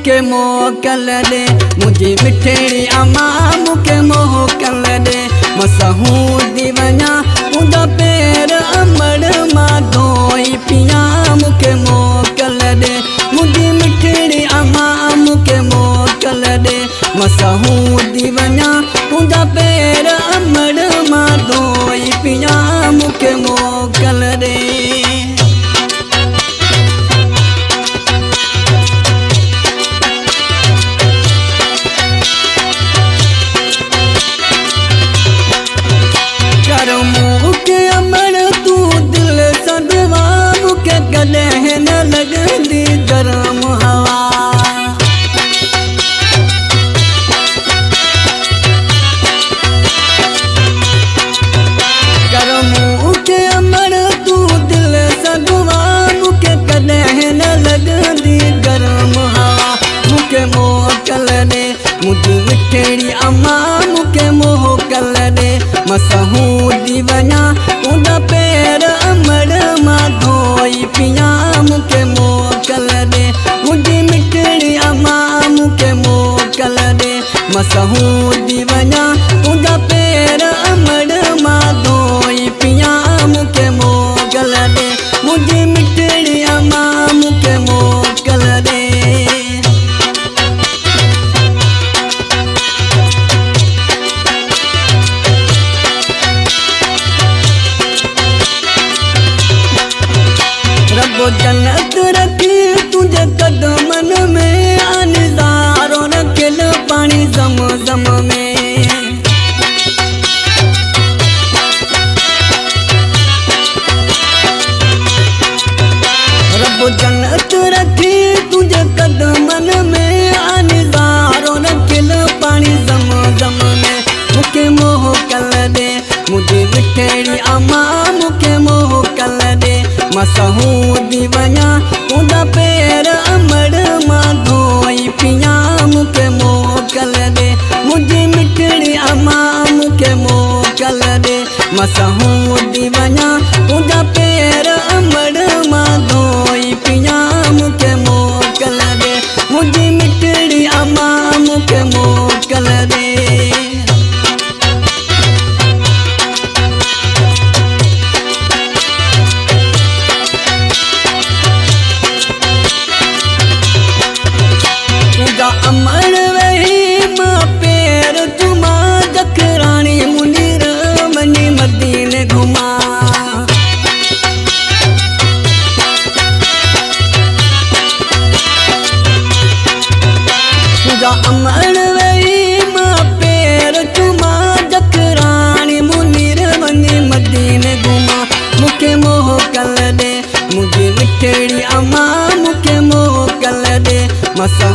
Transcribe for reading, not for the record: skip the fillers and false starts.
मुके मोकल दे मुझे मिठड़ी अम्मा मुके मोकल दे मसहूं दीवाना उदा पैर अमड़ मा धोई पिया मुके मोकल दे मुझे मिठड़ी अम्मा मुके मोकल दे मसहूं दीवाना उदा पैर अमड़ मा धोई पिया मुके मोकल दे न लगती गरम हवा गरम उठे अमर तू दिल सगवा मुके कदह न लगती गरम हवा मुके मोकल दे मुझे मिठड़ी अम्मा मुके मोकल दे मसहूं दीवाना उदा पैर अमड़ मा धोई पिया मुके मोकल दे मुझे मिठड़ी अम्मा मुके मोकल दे मसहूं दीवाना उदा पैर अमड़ मा धोई पिया मुके मोकल दे मुझे मिठड़ी अम्मा मुके मोकल दे रब्बो जन्नत रखी तुझे कदमन में अनजारो रखल पानी जम जम में रब्बो जन्नत रखी तुझे कदमन में अनजारो रखल पानी जम जम में मुके मोकल दे मुझे मिठड़ी अम्मा मुके मोकल दे मसहूं दीवाना उदा पैर अमड़ मा धोई पिया मुके मोकल दे मुझे मिठड़ी अम्मा मुके मोकल दे मसहूं दीवाना उदा पैर अमड़ मा धोई पिया मुके मोकल दे मुझे मिठड़ी अम्मा मुके मोकल दे अमर वही माँ पैर तुमा जखरानी मुनीर मनी मदीने घुमा अमर वही माँ पैर तुमा जखरानी मुनीर मनी मदीने घुमा मुके मोकल दे मुझे मिठड़ी अम्मा मुके मोकल दे मसा